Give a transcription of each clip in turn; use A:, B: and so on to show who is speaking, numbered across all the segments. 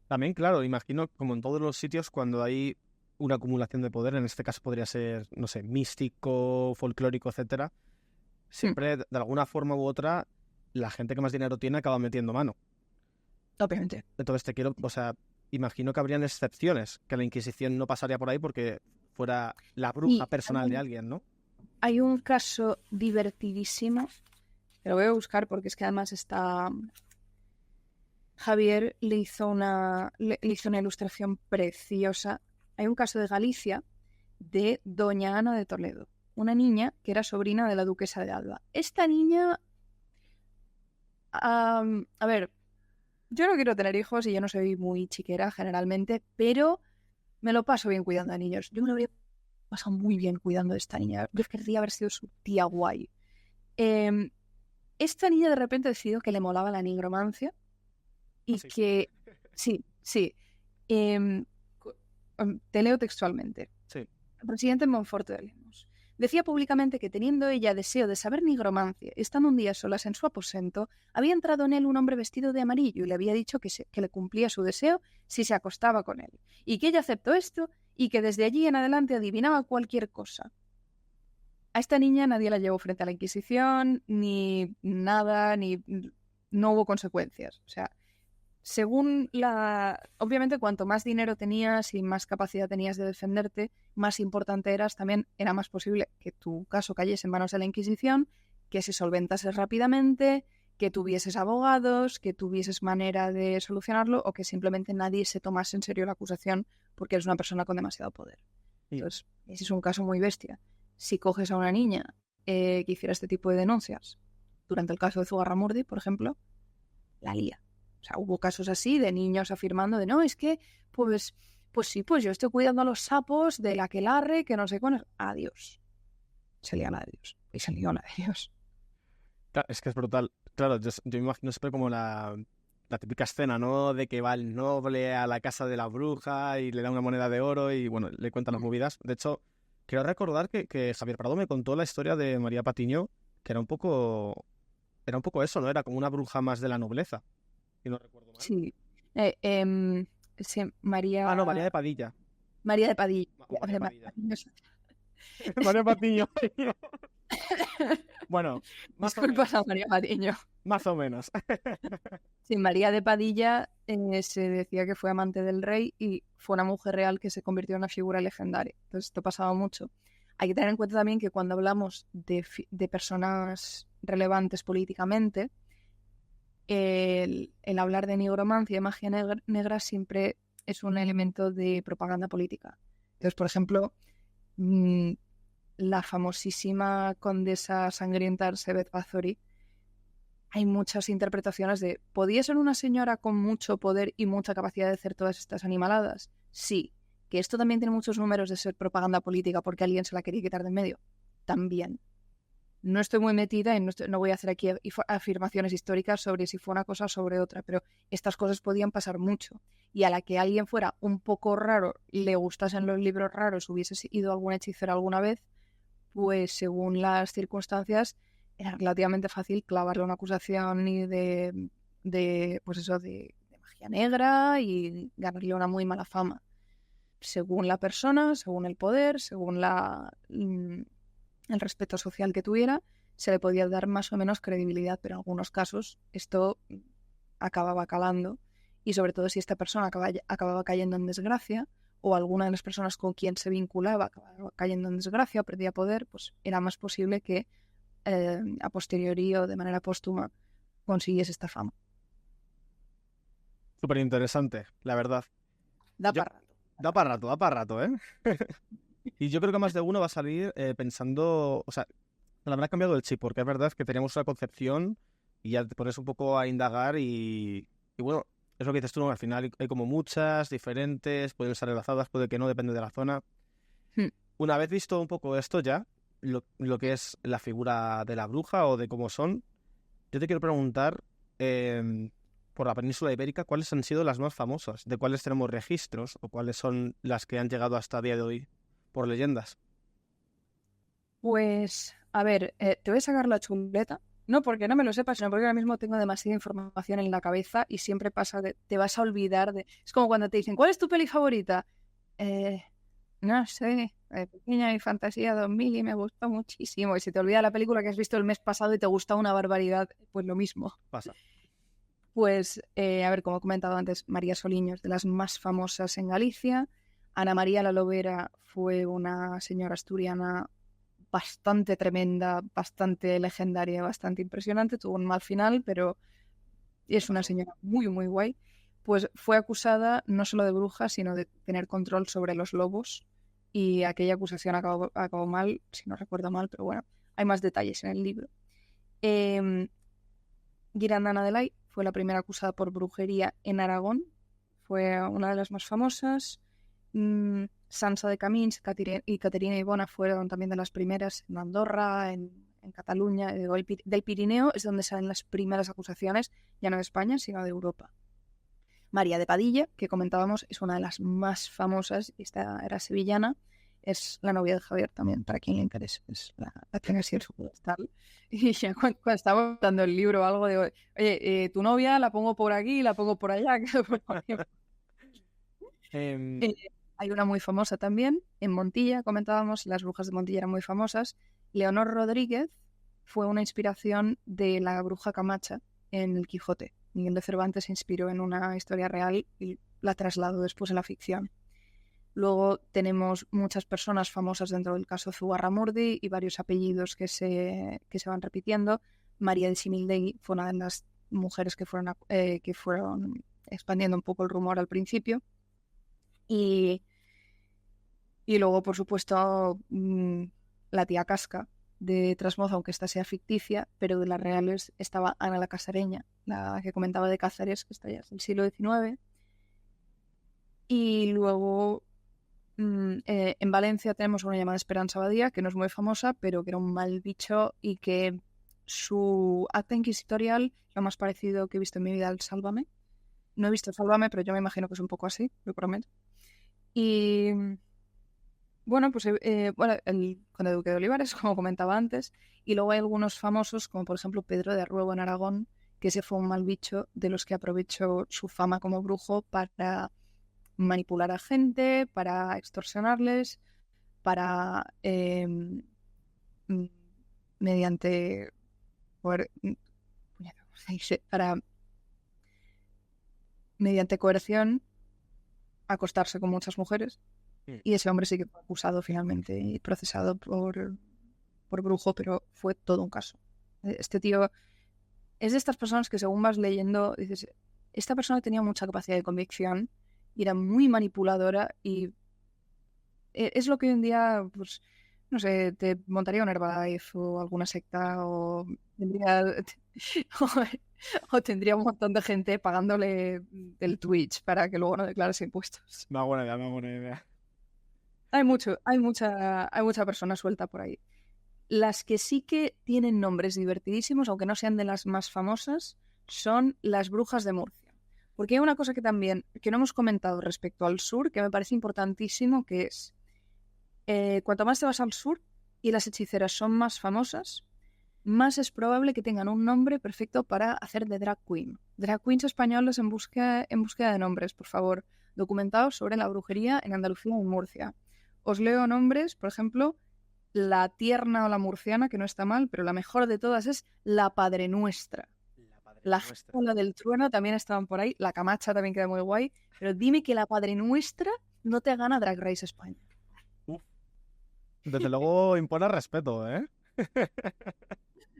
A: También, claro, imagino como en todos los sitios cuando hay una acumulación de poder, en este caso podría ser, no sé, místico, folclórico, etcétera,
B: Hmm,
A: siempre de alguna forma u otra la gente que más dinero tiene acaba metiendo mano.
B: obviamente.
A: Entonces o sea, imagino que habrían excepciones, que la Inquisición no pasaría por ahí porque fuera la bruja
B: Y
A: personal de alguien, ¿no?
B: hay un caso divertidísimo, te lo voy a buscar porque es que además está... Javier le hizo una ilustración preciosa. Hay un caso de Galicia de Doña Ana de Toledo, una niña que era sobrina de la duquesa de Alba. Esta niña, a ver, yo no quiero tener hijos y yo no soy muy chiquera generalmente, pero me lo paso bien cuidando a niños. Yo me lo habría pasado muy bien cuidando de esta niña. Yo querría haber sido su tía guay. Em, Esta niña de repente decidió que le molaba la nigromancia
A: Ah,
B: y
A: sí.
B: que, sí, sí, em, te leo textualmente.
A: Sí.
B: El presidente Monforte de Lemos decía públicamente que teniendo ella deseo de saber nigromancia, estando un día solas en su aposento, había entrado en él un hombre vestido de amarillo y le había dicho que le cumplía su deseo si se acostaba con él, y que ella aceptó esto y que desde allí en adelante adivinaba cualquier cosa. A esta niña nadie la llevó frente a la Inquisición, ni nada, ni no hubo consecuencias. O sea, según la... Obviamente, cuanto más dinero tenías y más capacidad tenías de defenderte, más importante eras, también era más posible que tu caso cayese en manos de la Inquisición, que se solventase rápidamente, que tuvieses abogados, que tuvieses manera de solucionarlo o que simplemente nadie se tomase en serio la acusación porque eres una persona con demasiado poder.
A: Mm.
B: Entonces, ese es un caso muy bestia. Si coges a una niña que hiciera este tipo de denuncias, durante el caso de Zugarramurdi, por ejemplo, la lía. O sea, hubo casos así de niños afirmando de no, es que, pues sí, pues yo estoy cuidando a los sapos del aquelarre, que no sé cuándo. Adiós. Se lía la de Dios. Y se lió la de Dios.
A: Es que es brutal. Claro, yo me imagino siempre como la típica escena, ¿no? De que va el noble a la casa de la bruja y le da una moneda de oro y, bueno, le cuentan las movidas. De hecho, quiero recordar que Javier Prado me contó la historia de María Patiño, que era un poco eso, ¿no? Era como una bruja más de la nobleza, si no recuerdo mal.
B: Sí. Sí,
A: Ah, no, María de Padilla.
B: María de Padilla.
A: O María Padilla.
B: Padilla.
A: María Patiño. Bueno, más o
B: Disculpas a
A: menos.
B: María Patiño.
A: Más o menos.
B: Sí, María de Padilla se decía que fue amante del rey y fue una mujer real que se convirtió en una figura legendaria. Entonces, esto pasaba mucho. Hay que tener en cuenta también que cuando hablamos de personas relevantes políticamente, el hablar de nigromancia y magia negra siempre es un elemento de propaganda política. Entonces, por ejemplo, mm, la famosísima condesa sangrienta Arsebet Bazori, hay muchas interpretaciones de, ¿podía ser una señora con mucho poder y mucha capacidad de hacer todas estas animaladas? Sí. ¿Que esto también tiene muchos números de ser propaganda política porque alguien se la quería quitar de en medio? También. No estoy muy metida y no voy a hacer aquí afirmaciones históricas sobre si fue una cosa o sobre otra, pero estas cosas podían pasar mucho. Y a la que alguien fuera un poco raro, le gustasen los libros raros, hubiese ido algún hechicero alguna vez, pues según las circunstancias era relativamente fácil clavarle una acusación y pues eso, de magia negra y ganarle una muy mala fama. Según la persona, según el poder, según el respeto social que tuviera, se le podía dar más o menos credibilidad, pero en algunos casos esto acababa calando y sobre todo si esta persona acababa cayendo en desgracia o alguna de las personas con quien se vinculaba acababa cayendo en desgracia o perdía poder, pues era más posible que a posteriori o de manera póstuma consiguiese esta fama.
A: Súper interesante, la verdad.
B: Da
A: Yo,
B: para rato.
A: da para rato, ¿eh? Y yo creo que más de uno va a salir pensando, o sea, le habrá cambiado el chip, porque es verdad que teníamos una concepción y ya te pones un poco a indagar y bueno, es lo que dices tú, ¿no? Al final hay como muchas, diferentes, pueden estar enlazadas, puede que no, depende de la zona.
B: Hmm.
A: Una vez visto un poco esto ya, lo que es la figura de la bruja o de cómo son, yo te quiero preguntar, por la península ibérica, ¿cuáles han sido las más famosas? ¿De cuáles tenemos registros o cuáles son las que han llegado hasta el día de hoy por leyendas?
B: Pues, a ver, te voy a sacar la chuleta No porque no me lo sepa, sino porque ahora mismo tengo demasiada información en la cabeza y siempre pasa que te vas a olvidar de... Es como cuando te dicen, ¿cuál es tu peli favorita? No sé, Pequeña y Fantasía 2000 y me gustó muchísimo. Y se te olvida la película que has visto el mes pasado y te gusta una barbaridad, pues lo mismo.
A: Pasa.
B: Pues, a ver, como he comentado antes, María Soliños, de las más famosas en Galicia. Ana María La Lobera fue una señora asturiana bastante tremenda, bastante legendaria, bastante impresionante. Tuvo un mal final, pero es una señora muy, muy guay. Pues fue acusada no solo de bruja, sino de tener control sobre los lobos. Y aquella acusación acabó mal, si no recuerdo mal, pero bueno, hay más detalles en el libro. Guirandana de Lay fue la primera acusada por brujería en Aragón. Fue una de las más famosas. Sansa de Camins y Caterina Ibona fueron también de las primeras en Andorra, en Cataluña. Del Pirineo es donde salen las primeras acusaciones, ya no de España, sino de Europa. María de Padilla, que comentábamos, es una de las más famosas. Esta era sevillana. Es la novia de Javier también, para quien le interese. Es la tiene así en su pedestal. Y ya cuando estaba dando el libro algo de, oye, tu novia la pongo por aquí, la pongo por allá. Hay una muy famosa también, en Montilla, comentábamos, las brujas de Montilla eran muy famosas. Leonor Rodríguez fue una inspiración de la bruja Camacha en El Quijote. Miguel de Cervantes se inspiró en una historia real y la trasladó después en la ficción. Luego tenemos muchas personas famosas dentro del caso Zugarramurdi y varios apellidos que se van repitiendo. María de Simildegui fue una de las mujeres que fueron expandiendo un poco el rumor al principio. Y luego, por supuesto, la tía Casca de Trasmoz, aunque esta sea ficticia, pero de las reales estaba Ana la Casareña, la que comentaba de Cáceres, que está ya del siglo XIX. Y luego en Valencia tenemos una llamada Esperanza Badía, que no es muy famosa, pero que era un mal bicho y que su acta inquisitorial es lo más parecido que he visto en mi vida al Sálvame. No he visto Sálvame, pero yo me imagino que es un poco así, lo prometo. Y bueno, pues el conde duque de Olivares, como comentaba antes, y luego hay algunos famosos, como por ejemplo Pedro de Arruebo en Aragón, que ese fue un mal bicho de los que aprovechó su fama como brujo para manipular a gente, para extorsionarles, para mediante para mediante coerción acostarse con muchas mujeres. Y ese hombre sí que fue acusado finalmente y procesado por brujo, pero fue todo un caso. Este tío es de estas personas que según vas leyendo dices, esta persona tenía mucha capacidad de convicción y era muy manipuladora y es lo que hoy en día, pues, no sé, te montaría un Herbalife o alguna secta o tendría, o tendría un montón de gente pagándole del Twitch para que luego no declarase impuestos.
A: Me hago una idea.
B: Hay mucha persona suelta por ahí. Las que sí que tienen nombres divertidísimos, aunque no sean de las más famosas, son las brujas de Murcia. Porque hay una cosa que también, que no hemos comentado respecto al sur, que me parece importantísimo, que es, cuanto más te vas al sur y las hechiceras son más famosas, más es probable que tengan un nombre perfecto para hacer de drag queen. Drag queens españoles en búsqueda de nombres, por favor, documentados sobre la brujería en Andalucía y en Murcia. Os leo nombres, por ejemplo, la tierna o la murciana, que no está mal, pero la mejor de todas es la Padre Nuestra. La Gela del Trueno también estaban por ahí, la Camacha también queda muy guay, pero dime que la Padre Nuestra no te gana Drag Race España.
A: Desde luego impone respeto, ¿eh?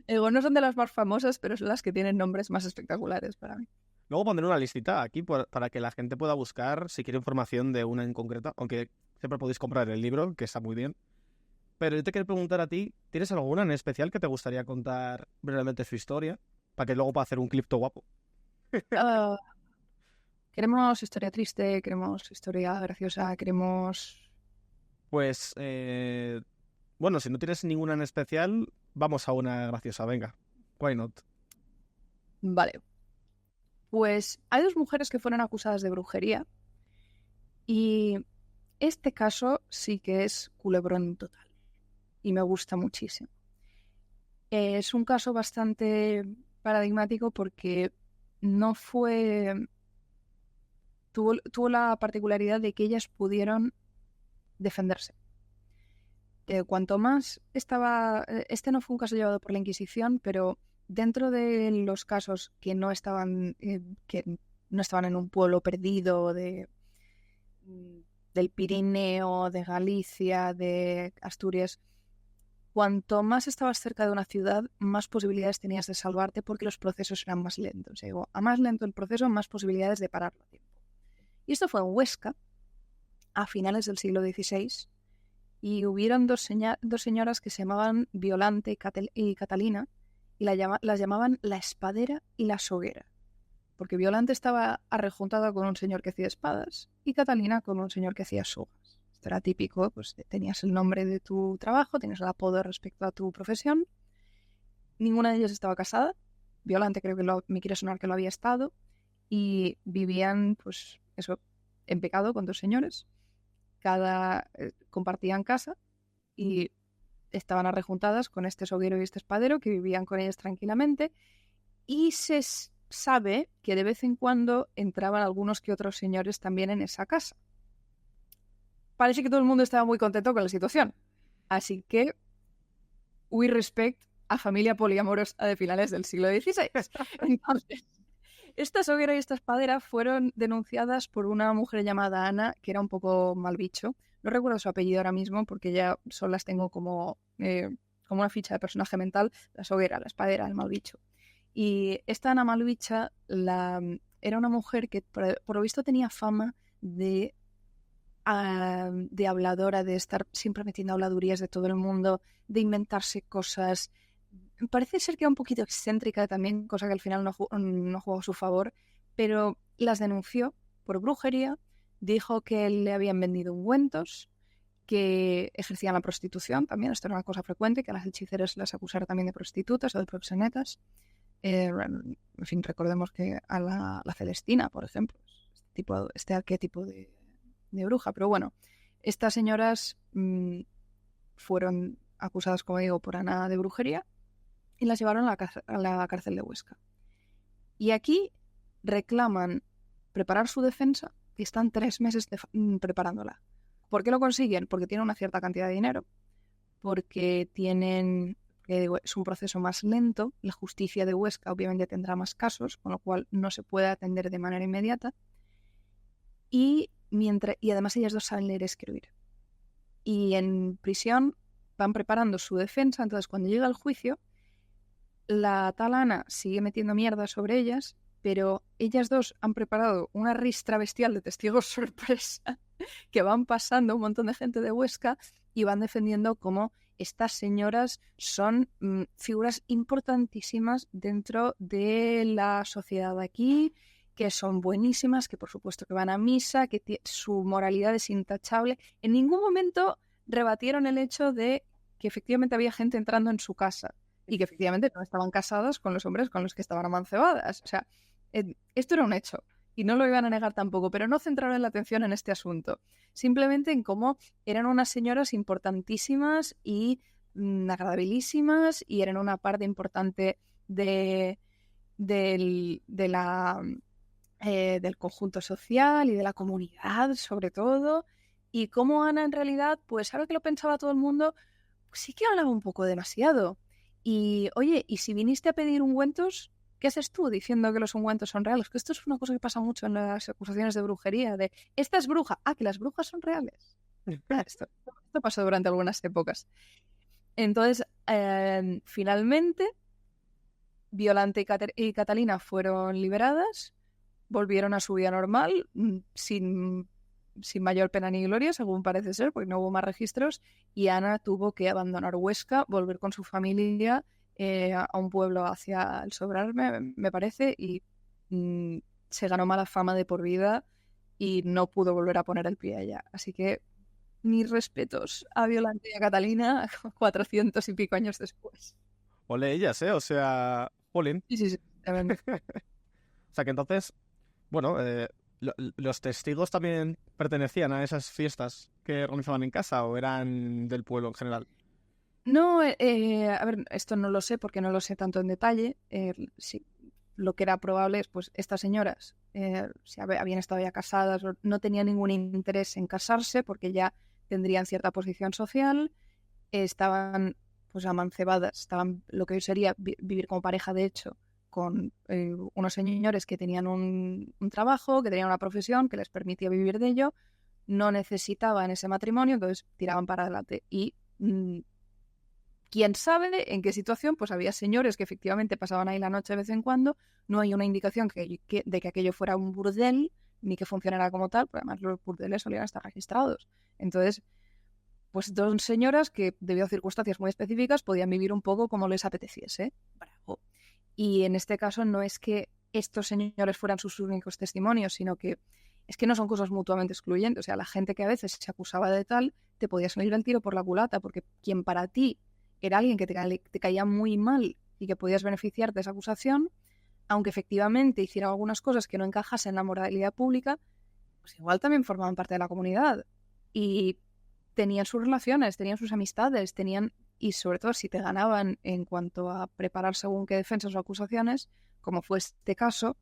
B: No son de las más famosas, pero son las que tienen nombres más espectaculares para mí.
A: Luego pondré una listita aquí para que la gente pueda buscar si quiere información de una en concreta, aunque siempre podéis comprar el libro, que está muy bien. Pero yo te quiero preguntar a ti, ¿tienes alguna en especial que te gustaría contar brevemente su historia? Para que luego pueda hacer un clip todo guapo.
B: Queremos historia triste, queremos historia graciosa, queremos...
A: Pues, bueno, si no tienes ninguna en especial, vamos a una graciosa, venga. Why not?
B: Vale. Pues hay dos mujeres que fueron acusadas de brujería y este caso sí que es culebrón total y me gusta muchísimo. Es un caso bastante paradigmático porque no fue... Tuvo la particularidad de que ellas pudieron defenderse. Cuanto más estaba... Este no fue un caso llevado por la Inquisición, pero dentro de los casos que no estaban en un pueblo perdido del Pirineo, de Galicia, de Asturias, cuanto más estabas cerca de una ciudad, más posibilidades tenías de salvarte porque los procesos eran más lentos. A más lento el proceso, más posibilidades de pararlo a tiempo. Y esto fue en Huesca, a finales del siglo XVI, y hubieron dos señoras que se llamaban Violante y Catalina, y las llamaban la espadera y la soguera, porque Violante estaba arrejuntada con un señor que hacía espadas y Catalina con un señor que hacía sogas. Esto era típico, pues tenías el nombre de tu trabajo, tenías el apodo respecto a tu profesión. Ninguna de ellas estaba casada. Violante creo que me quiere sonar que lo había estado, y vivían, pues eso, en pecado con dos señores. Compartían casa y estaban arrejuntadas con este soguero y este espadero que vivían con ellas tranquilamente, y se sabe que de vez en cuando entraban algunos que otros señores también en esa casa. Parece que todo el mundo estaba muy contento con la situación, así que we respect a familia poliamorosa de finales del siglo XVI. Entonces, esta soguera y esta espadera fueron denunciadas por una mujer llamada Ana, que era un poco mal bicho. No recuerdo su apellido ahora mismo porque ya solo las tengo como una ficha de personaje mental. La soguera, la espadera, el mal bicho. Y esta Ana Malvicha era una mujer que por lo visto tenía fama de habladora, de estar siempre metiendo habladurías de todo el mundo, de inventarse cosas. Parece ser que era un poquito excéntrica también, cosa que al final no jugó a su favor, pero las denunció por brujería, dijo que le habían vendido ungüentos, que ejercían la prostitución también, esto era una cosa frecuente, que a las hechiceras las acusara también de prostitutas o de proxenetas. En fin, recordemos que a la Celestina, por ejemplo, este arquetipo de bruja. Pero bueno, estas señoras fueron acusadas, como digo, por Ana de brujería y las llevaron a la cárcel de Huesca. Y aquí reclaman preparar su defensa y están 3 meses preparándola. ¿Por qué lo consiguen? Porque tienen una cierta cantidad de dinero, porque es un proceso más lento, la justicia de Huesca obviamente tendrá más casos, con lo cual no se puede atender de manera inmediata, y además ellas dos saben leer y escribir. Y en prisión van preparando su defensa, entonces cuando llega el juicio, la tal Ana sigue metiendo mierda sobre ellas, pero ellas dos han preparado una ristra bestial de testigos sorpresa que van pasando un montón de gente de Huesca y van defendiendo cómo estas señoras son figuras importantísimas dentro de la sociedad aquí, que son buenísimas, que por supuesto que van a misa, que su moralidad es intachable. En ningún momento rebatieron el hecho de que efectivamente había gente entrando en su casa y que efectivamente no estaban casadas con los hombres con los que estaban amancebadas. O sea, esto era un hecho y no lo iban a negar tampoco, pero no centraron la atención en este asunto, simplemente en cómo eran unas señoras importantísimas y agradabilísimas y eran una parte importante del conjunto social y de la comunidad, sobre todo, y cómo Ana en realidad, pues ahora que lo pensaba todo el mundo, pues sí que hablaba un poco demasiado. Y oye, ¿y si viniste a pedir ungüentos, qué haces tú diciendo que los ungüentos son reales? Que esto es una cosa que pasa mucho en las acusaciones de brujería, de esta es bruja, que las brujas son reales. Esto pasó durante algunas épocas. Entonces, finalmente, Violante y Catalina fueron liberadas, volvieron a su vida normal, sin mayor pena ni gloria, según parece ser, porque no hubo más registros, y Ana tuvo que abandonar Huesca, volver con su familia a un pueblo hacia el Sobrarbe, me parece, y se ganó mala fama de por vida y no pudo volver a poner el pie allá. Así que mis respetos a Violante y a Catalina 400 y pico años después.
A: Ole ellas, O sea, jolín.
B: Sí.
A: O sea que entonces, bueno, ¿los testigos también pertenecían a esas fiestas que organizaban en casa o eran del pueblo en general?
B: No, a ver, esto no lo sé porque no lo sé tanto en detalle. Sí, lo que era probable es, pues, estas señoras si habían estado ya casadas, no tenían ningún interés en casarse porque ya tendrían cierta posición social, estaban pues amancebadas, estaban lo que hoy sería vivir como pareja, de hecho, con unos señores que tenían un trabajo, que tenían una profesión que les permitía vivir de ello, no necesitaban ese matrimonio, entonces tiraban para adelante. Y quién sabe en qué situación, pues había señores que efectivamente pasaban ahí la noche de vez en cuando, no hay una indicación de que aquello fuera un burdel, ni que funcionara como tal, pero además los burdeles solían estar registrados. Entonces, pues dos señoras que, debido a circunstancias muy específicas, podían vivir un poco como les apeteciese. Bravo. Y en este caso no es que estos señores fueran sus únicos testimonios, sino que es que no son cosas mutuamente excluyentes. O sea, la gente que a veces se acusaba de tal, te podía salir el tiro por la culata, porque quien para ti era alguien que te caía muy mal y que podías beneficiarte de esa acusación, aunque efectivamente hiciera algunas cosas que no encajasen en la moralidad pública, pues igual también formaban parte de la comunidad. Y tenían sus relaciones, tenían sus amistades, y sobre todo si te ganaban en cuanto a preparar según qué defensas o acusaciones, como fue este caso,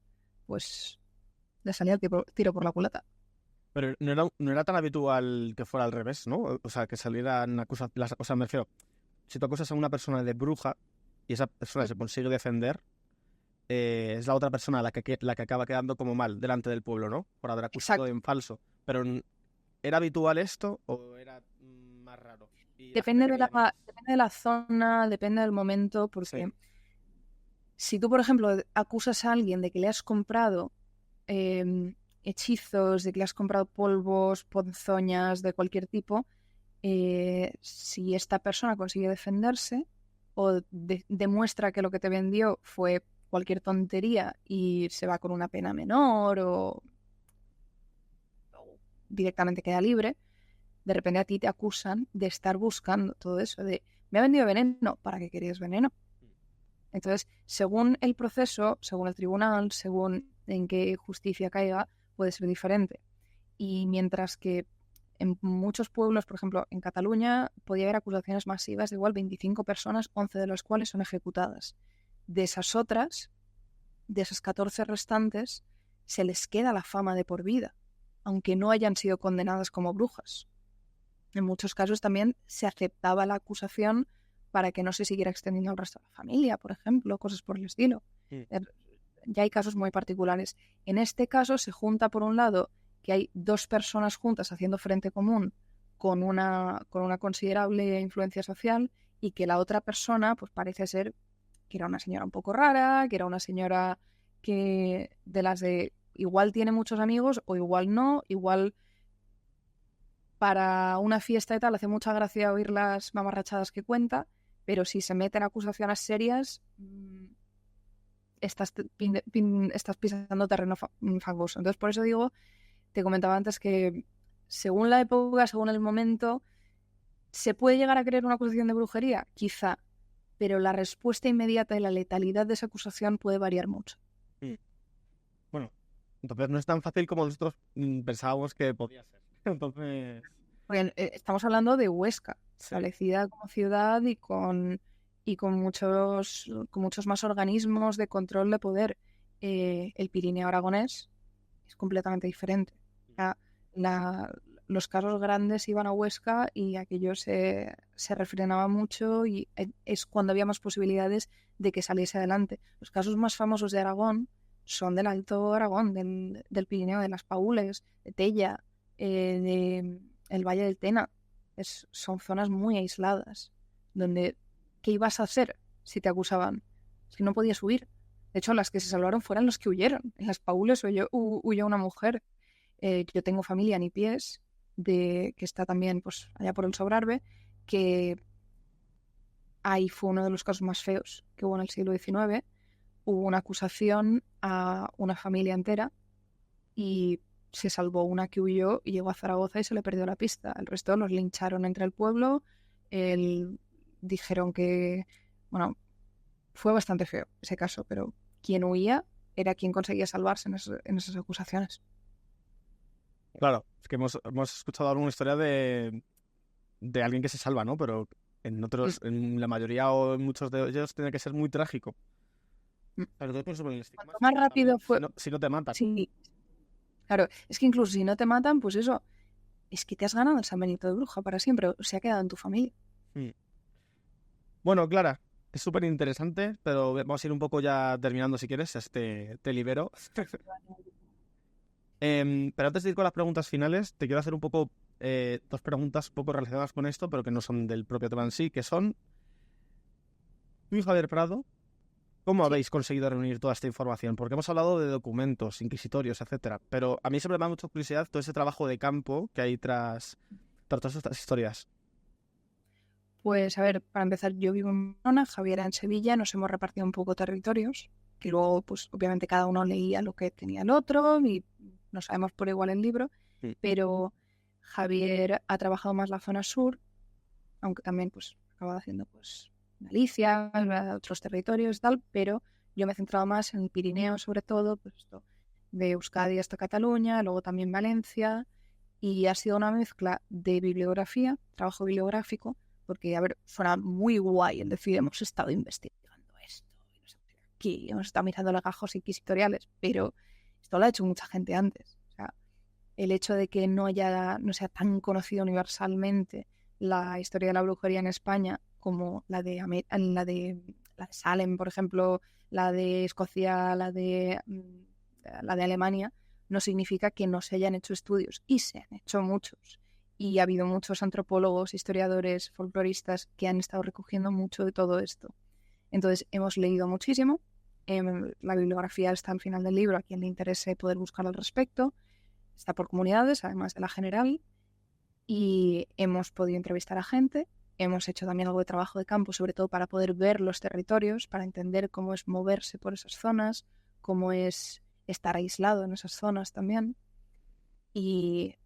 B: pues le salía el tiro por la culata.
A: Pero no era tan habitual que fuera al revés, ¿no? O sea, que salieran acusaciones. O sea, me refiero, si tú acusas a una persona de bruja y esa persona se consigue defender, es la otra persona la que acaba quedando como mal delante del pueblo, ¿no? Por haber acusado en falso. Pero ¿era habitual esto o era más raro? Y la gente
B: Depende
A: creía más.
B: depende de la zona, depende del momento, porque si tú, por ejemplo, acusas a alguien de que le has comprado hechizos, de que le has comprado polvos, ponzoñas de cualquier tipo, si esta persona consigue defenderse o demuestra que lo que te vendió fue cualquier tontería y se va con una pena menor o directamente queda libre, de repente a ti te acusan de estar buscando todo eso, de me ha vendido veneno, ¿para qué querías veneno? Entonces, según el proceso, según el tribunal, según en qué justicia caiga, puede ser diferente. Y mientras que en muchos pueblos, por ejemplo, en Cataluña, podía haber acusaciones masivas de igual 25 personas, 11 de las cuales son ejecutadas. De esas otras, de esas 14 restantes, se les queda la fama de por vida, aunque no hayan sido condenadas como brujas. En muchos casos también se aceptaba la acusación para que no se siguiera extendiendo al resto de la familia, por ejemplo, cosas por el estilo. Ya hay casos muy particulares. En este caso se junta, por un lado, que hay dos personas juntas haciendo frente común con una considerable influencia social y que la otra persona pues parece ser que era una señora un poco rara, que era una señora que de las de igual tiene muchos amigos o igual no, igual para una fiesta y tal hace mucha gracia oír las mamarrachadas que cuenta, pero si se meten acusaciones serias, estás pisando terreno fangoso. Entonces, por eso digo, te comentaba antes que según la época, según el momento, ¿se puede llegar a creer una acusación de brujería? Quizá, pero la respuesta inmediata y la letalidad de esa acusación puede variar mucho.
A: Bueno, entonces no es tan fácil como nosotros pensábamos que podía ser. Entonces...
B: Porque, estamos hablando de Huesca, establecida como ciudad y con muchos más organismos de control de poder. El Pirineo aragonés es completamente diferente. Los casos grandes iban a Huesca y aquello se refrenaba mucho y es cuando había más posibilidades de que saliese adelante. Los casos más famosos de Aragón son del Alto Aragón, del Pirineo, de las Paules, de Tella, de el Valle del Tena. Son zonas muy aisladas, donde ¿qué ibas a hacer si te acusaban? Es que no podías huir. De hecho, las que se salvaron fueron los que huyeron. En las Paules huyó una mujer. Yo tengo familia en Ipies, que está también pues allá por el Sobrarbe, que ahí fue uno de los casos más feos que hubo en el siglo XIX. Hubo una acusación a una familia entera y se salvó una que huyó y llegó a Zaragoza y se le perdió la pista. El resto los lincharon entre el pueblo. Dijeron que, bueno, fue bastante feo ese caso, pero quien huía era quien conseguía salvarse en esas acusaciones.
A: Claro, es que hemos escuchado alguna historia de alguien que se salva, ¿no? Pero En otros, en la mayoría o en muchos de ellos, tiene que ser muy trágico. Pero todo por el estigma
B: Cuanto más rápido
A: también,
B: fue...
A: si no te matan.
B: Sí, claro, es que incluso si no te matan, pues eso, es que te has ganado el San Benito de Bruja para siempre, o se ha quedado en tu familia.
A: Mm. Bueno, Clara, es súper interesante, pero vamos a ir un poco ya terminando si quieres, así te libero. Pero antes de ir con las preguntas finales, te quiero hacer un poco dos preguntas un poco relacionadas con esto, pero que no son del propio tema en sí, que son, tú y Javier Prado, ¿cómo
B: Sí.
A: habéis conseguido reunir toda esta información? Porque hemos hablado de documentos, inquisitorios, etcétera, pero a mí siempre me da mucha curiosidad todo ese trabajo de campo que hay tras todas estas historias.
B: Pues a ver, para empezar, yo vivo en Barcelona, Javier en Sevilla, nos hemos repartido un poco territorios, que luego, pues obviamente cada uno leía lo que tenía el otro y no sabemos por igual el libro,
A: Sí.
B: pero Javier ha trabajado más la zona sur, aunque también pues acaba haciendo pues Galicia, otros territorios y tal, pero yo me he centrado más en el Pirineo sobre todo, pues esto, de Euskadi hasta Cataluña, luego también Valencia, y ha sido una mezcla de bibliografía, trabajo bibliográfico, porque, a ver, suena muy guay el decir, hemos estado investigando esto, y no sé qué, hemos estado mirando legajos inquisitoriales, pero esto lo ha hecho mucha gente antes. O sea, el hecho de que no sea tan conocido universalmente la historia de la brujería en España como la de Salem, por ejemplo, la de Escocia, la de Alemania, no significa que no se hayan hecho estudios, y se han hecho muchos. Y ha habido muchos antropólogos, historiadores, folcloristas que han estado recogiendo mucho de todo esto. Entonces, hemos leído muchísimo. La bibliografía está al final del libro, a quien le interese poder buscar al respecto. Está por comunidades, además de la general. Y hemos podido entrevistar a gente. Hemos hecho también algo de trabajo de campo, sobre todo para poder ver los territorios, para entender cómo es moverse por esas zonas, cómo es estar aislado en esas zonas también. Y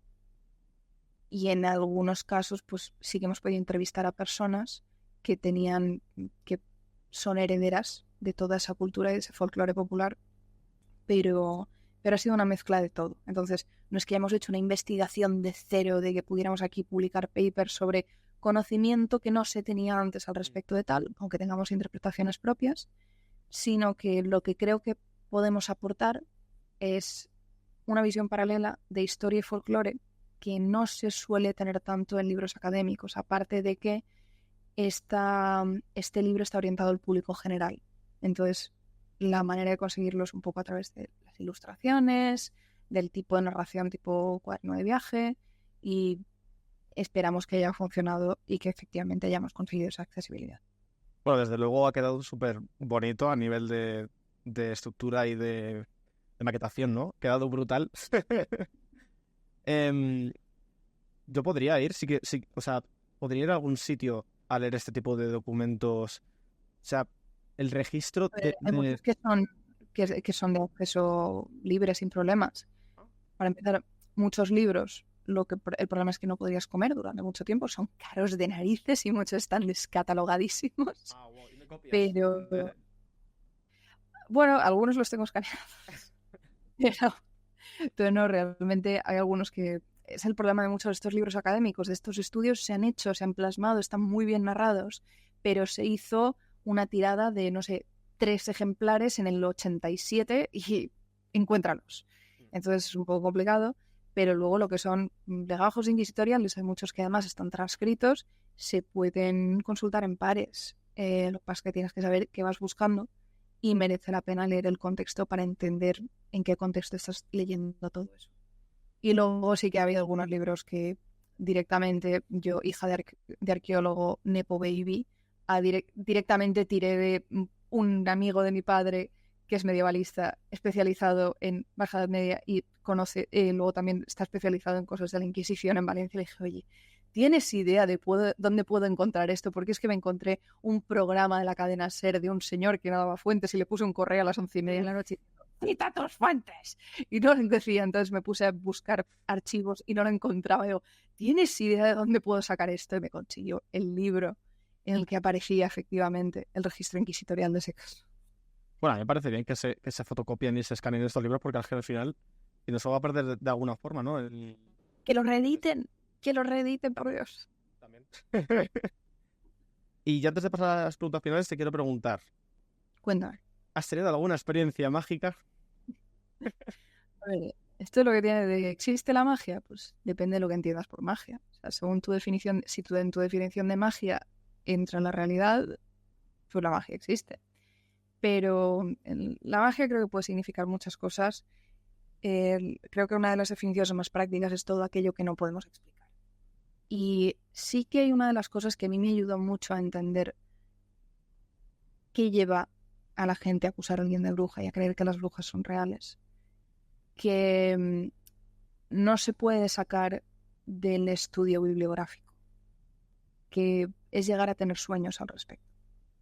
B: en algunos casos, pues sí que hemos podido entrevistar a personas que son herederas de toda esa cultura y de ese folclore popular, pero ha sido una mezcla de todo. Entonces, no es que hayamos hecho una investigación de cero, de que pudiéramos aquí publicar papers sobre conocimiento que no se tenía antes al respecto de tal, aunque tengamos interpretaciones propias, sino que lo que creo que podemos aportar es una visión paralela de historia y folclore que no se suele tener tanto en libros académicos, aparte de que este libro está orientado al público general. Entonces, la manera de conseguirlo es un poco a través de las ilustraciones, del tipo de narración tipo cuaderno de viaje, y esperamos que haya funcionado y que efectivamente hayamos conseguido esa accesibilidad.
A: Bueno, desde luego ha quedado súper bonito a nivel de estructura y de maquetación, ¿no? Ha quedado brutal. Yo podría ir, sí, o sea, podría ir a algún sitio a leer este tipo de documentos. O sea, el registro
B: Hay muchos que son de acceso libre sin problemas. Para empezar, muchos libros, el problema es que no podrías comer durante mucho tiempo, son caros de narices y muchos están descatalogadísimos.
A: Wow, ¿y me copias?
B: Pero, bueno, algunos los tengo escaneados. Pero no, realmente hay algunos que... Es el problema de muchos de estos libros académicos, de estos estudios se han hecho, se han plasmado, están muy bien narrados, pero se hizo una tirada de, no sé, 3 ejemplares en el 87 y encuéntralos. Entonces es un poco complicado, pero luego lo que son legajos inquisitoriales, hay muchos que además están transcritos, se pueden consultar en pares. Lo que pasa es que tienes que saber qué vas buscando y merece la pena leer el contexto para entender en qué contexto estás leyendo todo eso. Y luego sí que ha habido algunos libros que directamente yo, hija de arqueólogo Nepo Baby, directamente tiré de un amigo de mi padre que es medievalista, especializado en Baja Edad Media y luego también está especializado en cosas de la Inquisición en Valencia. Le dije, oye, ¿tienes idea de dónde puedo encontrar esto? Porque es que me encontré un programa de la cadena SER de un señor que no daba fuentes y le puse un correo a las 11:30 de la noche. ¡Cita tus fuentes! Y no lo decía, entonces me puse a buscar archivos y no lo encontraba. Digo, ¿tienes idea de dónde puedo sacar esto? Y me consiguió el libro en el que aparecía efectivamente el registro inquisitorial de ese caso.
A: Bueno, a mí me parece bien que se fotocopien y se escaneen estos libros porque al final y no se va a perder de alguna forma, ¿no?
B: Que lo reediten, por Dios.
A: También. Y ya antes de pasar a las preguntas finales, te quiero preguntar,
B: Cuéntame.
A: ¿has tenido alguna experiencia mágica?
B: A ver, esto es lo que tiene de que existe la magia, pues depende de lo que entiendas por magia. O sea, según tu definición, si tú en tu definición de magia entra en la realidad, pues la magia existe. Pero la magia creo que puede significar muchas cosas. Creo que una de las definiciones más prácticas es todo aquello que no podemos explicar. Y sí que hay una de las cosas que a mí me ayudó mucho a entender qué lleva a la gente a acusar a alguien de bruja y a creer que las brujas son reales. Que no se puede sacar del estudio bibliográfico, que es llegar a tener sueños al respecto.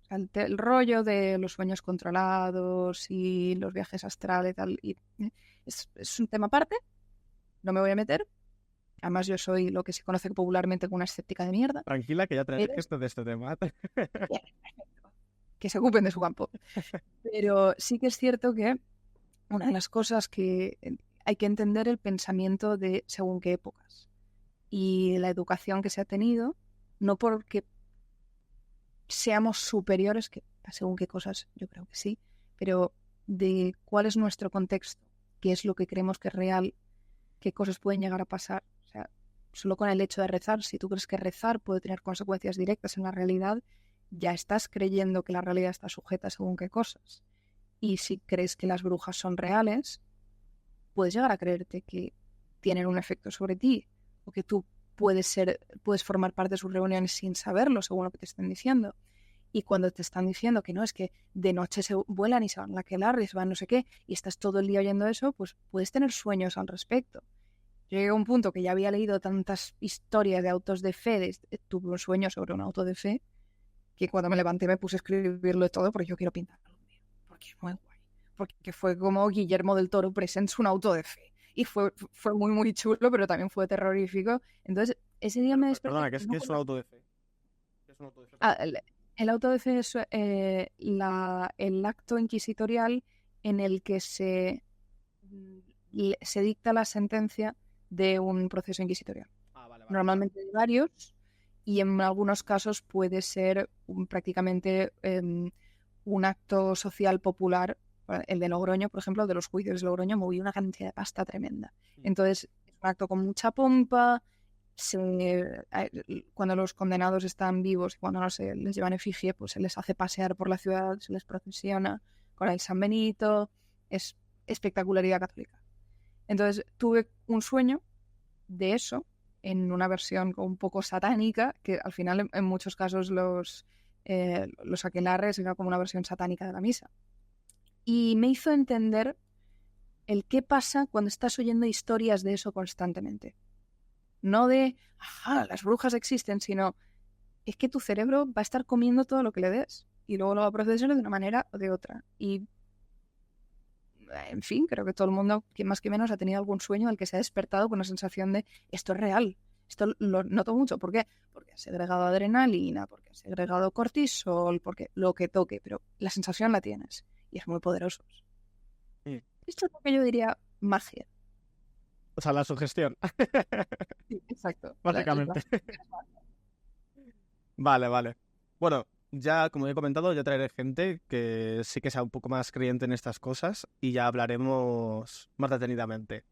B: O sea, el rollo de los sueños controlados y los viajes astrales y tal, es un tema aparte, no me voy a meter. Además, yo soy lo que se conoce popularmente como una escéptica de mierda.
A: Tranquila, que ya traeré
B: Pero,
A: gesto de este tema.
B: bien, que se ocupen de su campo. Pero sí que es cierto que una de las cosas que hay que entender el pensamiento de según qué épocas y la educación que se ha tenido, no porque seamos superiores, que según qué cosas yo creo que sí, pero de cuál es nuestro contexto, qué es lo que creemos que es real, qué cosas pueden llegar a pasar. O sea, solo con el hecho de rezar, si tú crees que rezar puede tener consecuencias directas en la realidad, ya estás creyendo que la realidad está sujeta según qué cosas. Y si crees que las brujas son reales, puedes llegar a creerte que tienen un efecto sobre ti o que tú puedes formar parte de sus reuniones sin saberlo, según lo que te están diciendo. Y cuando te están diciendo que no, es que de noche se vuelan y se van a aquelarre y se van no sé qué, y estás todo el día oyendo eso, pues puedes tener sueños al respecto. Yo llegué a un punto que ya había leído tantas historias de autos de fe, tuve un sueño sobre un auto de fe, que cuando me levanté me puse a escribirlo todo porque yo quiero pintarlo un día, porque es muy guay. Porque fue como Guillermo del Toro presents un auto de fe. Y fue muy, muy chulo, pero también fue terrorífico. Entonces, ese día me desperté.
A: Perdona, ¿qué es un auto de fe? ¿Qué es un auto de fe?
B: Ah, el auto de fe es el acto inquisitorial en el que se dicta la sentencia de un proceso inquisitorial.
A: Vale.
B: Normalmente de varios, y en algunos casos puede ser prácticamente un acto social popular. El de Logroño, por ejemplo, de los juicios de Logroño, movió una cantidad de pasta tremenda. Entonces, es un acto con mucha pompa. Cuando los condenados están vivos y cuando no se les llevan efigie, pues se les hace pasear por la ciudad, se les procesiona con el San Benito. Es espectacularidad católica. Entonces, tuve un sueño de eso en una versión un poco satánica, que al final en muchos casos los aquelarres era como una versión satánica de la misa. Y me hizo entender el qué pasa cuando estás oyendo historias de eso constantemente. No de, ajá, las brujas existen, sino es que tu cerebro va a estar comiendo todo lo que le des y luego lo va a procesar de una manera o de otra. Y, en fin, creo que todo el mundo, que más que menos, ha tenido algún sueño al que se ha despertado con una sensación de esto es real. Esto lo noto mucho. ¿Por qué? Porque has segregado adrenalina, porque has segregado cortisol, porque lo que toque, pero la sensación la tienes y es muy poderoso.
A: Sí.
B: Esto es lo que yo diría magia.
A: O sea, la sugestión.
B: Sí, exacto.
A: Básicamente. Vale. Bueno, ya como he comentado, ya traeré gente que sí que sea un poco más creyente en estas cosas y ya hablaremos más detenidamente.